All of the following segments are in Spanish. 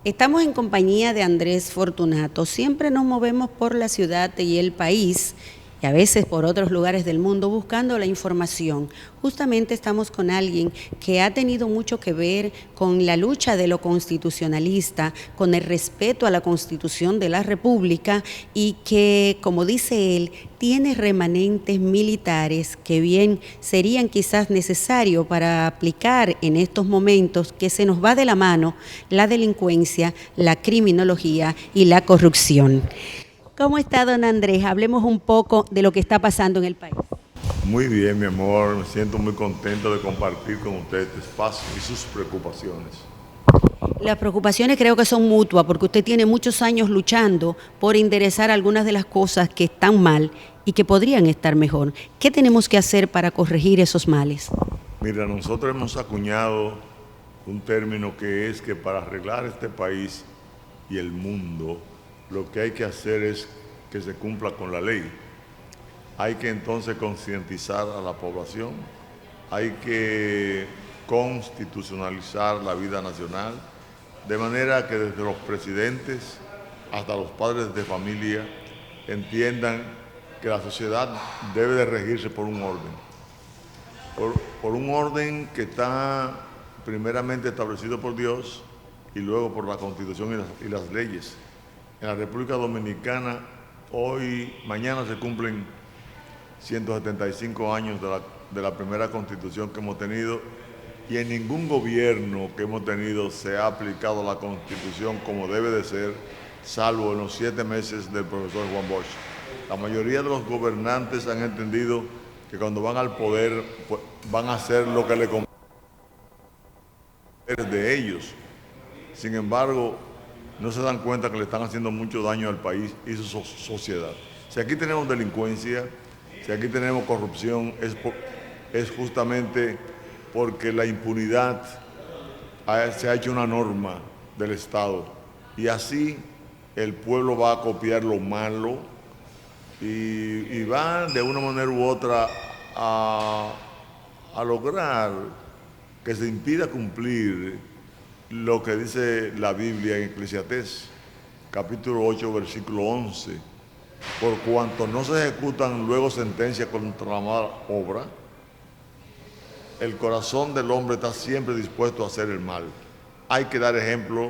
Estamos en compañía de Andrés Fortunato. Siempre nos movemos por la ciudad y el país y a veces por otros lugares del mundo buscando la información. Justamente estamos con alguien que ha tenido mucho que ver con la lucha de lo constitucionalista, con el respeto a la Constitución de la República y que, como dice él, tiene remanentes militares que bien serían quizás necesarios para aplicar en estos momentos que se nos va de la mano la delincuencia, la criminología y la corrupción. ¿Cómo está, don Andrés? Hablemos un poco de lo que está pasando en el país. Muy bien, mi amor, me siento muy contento de compartir con usted este espacio y sus preocupaciones. Las preocupaciones creo que son mutuas porque usted tiene muchos años luchando por enderezar algunas de las cosas que están mal y que podrían estar mejor. ¿Qué tenemos que hacer para corregir esos males? Mira, nosotros hemos acuñado un término que es que para arreglar este país y el mundo, lo que hay que hacer es que se cumpla con la ley. Hay que entonces concientizar a la población, hay que constitucionalizar la vida nacional, de manera que desde los presidentes hasta los padres de familia entiendan que la sociedad debe de regirse por un orden. Por un orden que está primeramente establecido por Dios y luego por la Constitución y las leyes. En la República Dominicana, mañana se cumplen 175 años de la primera Constitución que hemos tenido y en ningún gobierno que hemos tenido se ha aplicado la Constitución como debe de ser, salvo en los 7 meses del profesor Juan Bosch. La mayoría de los gobernantes han entendido que cuando van al poder pues, van a hacer lo que le conviene de ellos. Sin embargo, no se dan cuenta que le están haciendo mucho daño al país y su sociedad. Si aquí tenemos delincuencia, si aquí tenemos corrupción, es justamente porque la impunidad se ha hecho una norma del Estado y así el pueblo va a copiar lo malo y va de una manera u otra a lograr que se impida cumplir lo que dice la Biblia en Eclesiastés, capítulo 8, versículo 11. Por cuanto no se ejecutan luego sentencias contra la mala obra, el corazón del hombre está siempre dispuesto a hacer el mal. Hay que dar ejemplo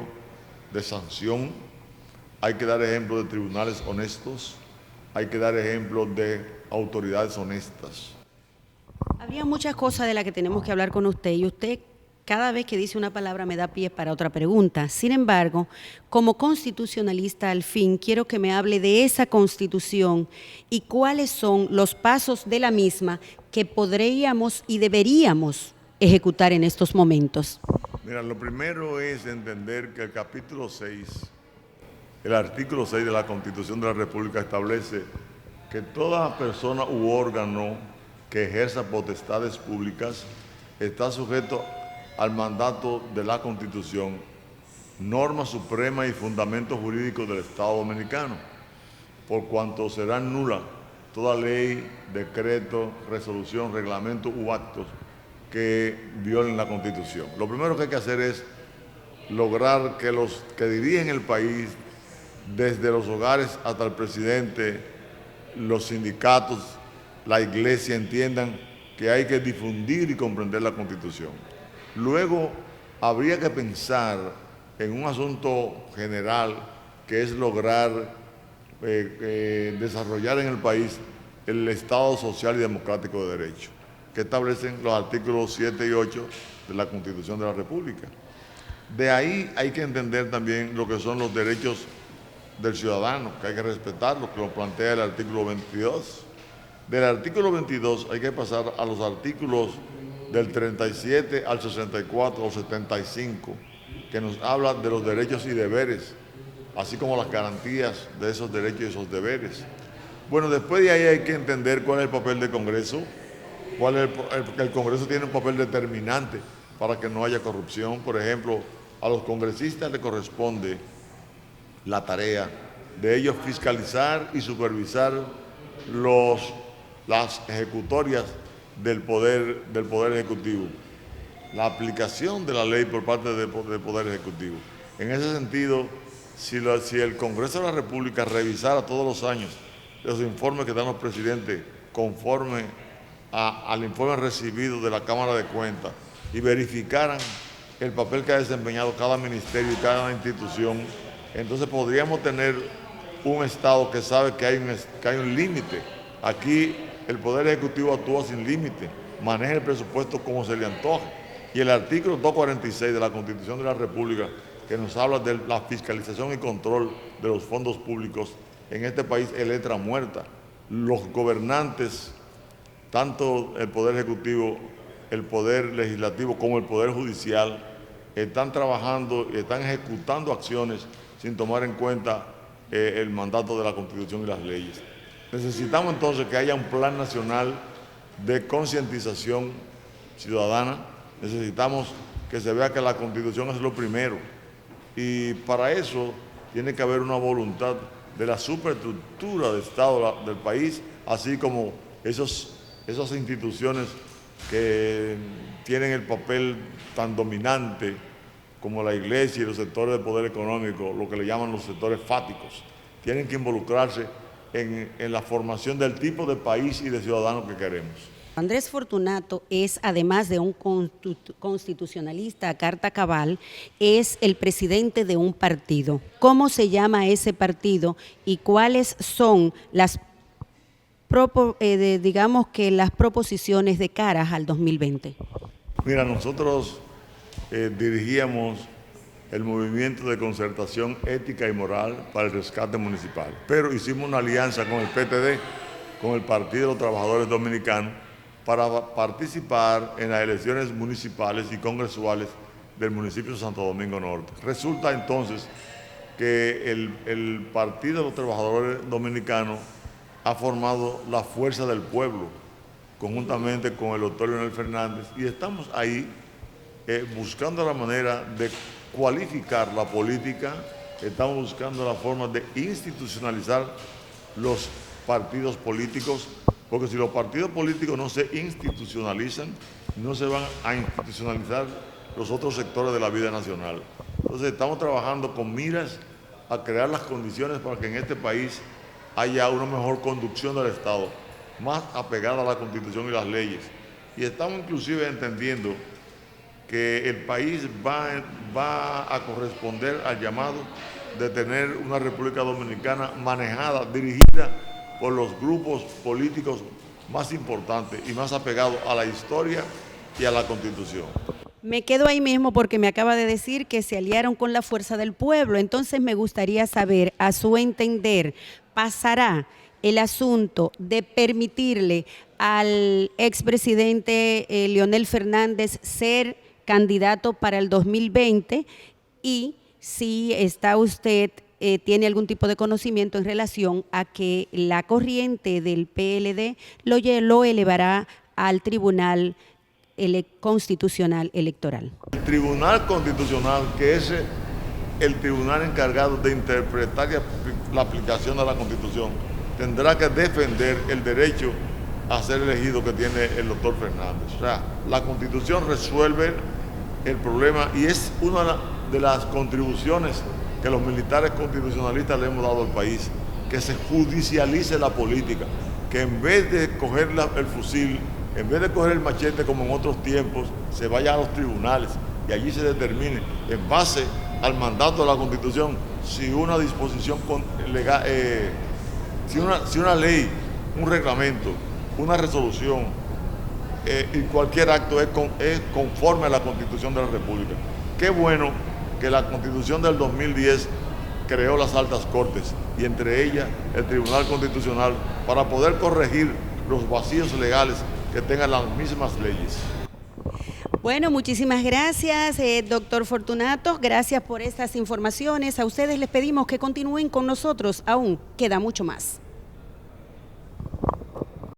de sanción, hay que dar ejemplo de tribunales honestos, hay que dar ejemplo de autoridades honestas. Habría muchas cosas de las que tenemos que hablar con usted y usted cada vez que dice una palabra me da pie para otra pregunta. Sin embargo, como constitucionalista al fin, quiero que me hable de esa Constitución y cuáles son los pasos de la misma que podríamos y deberíamos ejecutar en estos momentos. Mira, lo primero es entender que el capítulo 6, el artículo 6 de la Constitución de la República establece que toda persona u órgano que ejerza potestades públicas está sujeto al mandato de la Constitución, norma suprema y fundamento jurídico del Estado Dominicano, por cuanto serán nulas toda ley, decreto, resolución, reglamento u actos que violen la Constitución. Lo primero que hay que hacer es lograr que los que dirigen el país, desde los hogares hasta el presidente, los sindicatos, la iglesia, entiendan que hay que difundir y comprender la Constitución. Luego, habría que pensar en un asunto general que es lograr desarrollar en el país el Estado social y democrático de derecho, que establecen los artículos 7 y 8 de la Constitución de la República. De ahí hay que entender también lo que son los derechos del ciudadano, que hay que respetarlos, que lo plantea el artículo 22. Del artículo 22 hay que pasar a los artículos del 37 al 64 o 75, que nos habla de los derechos y deberes, así como las garantías de esos derechos y esos deberes. Bueno, después de ahí hay que entender cuál es el papel del Congreso, el Congreso tiene un papel determinante para que no haya corrupción. Por ejemplo, a los congresistas les corresponde la tarea de ellos fiscalizar y supervisar las ejecutorias del Poder Ejecutivo, la aplicación de la ley por parte del Poder Ejecutivo. En ese sentido, si el Congreso de la República revisara todos los años los informes que dan los presidentes conforme al informe recibido de la Cámara de Cuentas y verificaran el papel que ha desempeñado cada ministerio y cada institución, entonces podríamos tener un Estado que sabe que hay un límite. Aquí el Poder Ejecutivo actúa sin límite, maneja el presupuesto como se le antoja. Y el artículo 246 de la Constitución de la República, que nos habla de la fiscalización y control de los fondos públicos, en este país es letra muerta. Los gobernantes, tanto el Poder Ejecutivo, el Poder Legislativo como el Poder Judicial, están trabajando y están ejecutando acciones sin tomar en cuenta el mandato de la Constitución y las leyes. Necesitamos entonces que haya un plan nacional de concientización ciudadana. Necesitamos que se vea que la Constitución es lo primero. Y para eso tiene que haber una voluntad de la superestructura de Estado del país, así como esas instituciones que tienen el papel tan dominante como la iglesia y los sectores de poder económico, lo que le llaman los sectores fáticos. Tienen que involucrarse en la formación del tipo de país y de ciudadanos que queremos. Andrés Fortunato es, además de un constitucionalista a carta cabal, es el presidente de un partido. ¿Cómo se llama ese partido y cuáles son las proposiciones de cara al 2020? Mira, nosotros dirigíamos el movimiento de concertación ética y moral para el rescate municipal, pero hicimos una alianza con el PTD, con el Partido de los Trabajadores Dominicanos, para participar en las elecciones municipales y congresuales del municipio de Santo Domingo Norte. Resulta entonces que el Partido de los Trabajadores Dominicanos ha formado la Fuerza del Pueblo, conjuntamente con el doctor Leonel Fernández, y estamos ahí buscando la manera de cualificar la política, estamos buscando la forma de institucionalizar los partidos políticos, porque si los partidos políticos no se institucionalizan, no se van a institucionalizar los otros sectores de la vida nacional. Entonces estamos trabajando con miras a crear las condiciones para que en este país haya una mejor conducción del Estado, más apegada a la Constitución y las leyes. Y estamos inclusive entendiendo que el país va a corresponder al llamado de tener una República Dominicana manejada, dirigida por los grupos políticos más importantes y más apegados a la historia y a la Constitución. Me quedo ahí mismo porque me acaba de decir que se aliaron con la Fuerza del Pueblo. Entonces me gustaría saber, a su entender, ¿pasará el asunto de permitirle al expresidente Leonel Fernández ser candidato para el 2020? Y si está usted tiene algún tipo de conocimiento en relación a que la corriente del PLD lo elevará al Tribunal Constitucional Electoral. El Tribunal Constitucional, que es el tribunal encargado de interpretar la aplicación de la Constitución, tendrá que defender el derecho a ser elegido que tiene el doctor Fernández. O sea, la Constitución resuelve el problema y es una de las contribuciones que los militares constitucionalistas le hemos dado al país, que se judicialice la política, que en vez de coger el fusil, en vez de coger el machete como en otros tiempos, se vaya a los tribunales y allí se determine, en base al mandato de la Constitución, si una disposición legal, si una ley, un reglamento, una resolución y cualquier acto es conforme a la Constitución de la República. Qué bueno que la Constitución del 2010 creó las altas cortes y entre ellas el Tribunal Constitucional para poder corregir los vacíos legales que tengan las mismas leyes. Bueno, muchísimas gracias, doctor Fortunato. Gracias por estas informaciones. A ustedes les pedimos que continúen con nosotros. Aún queda mucho más.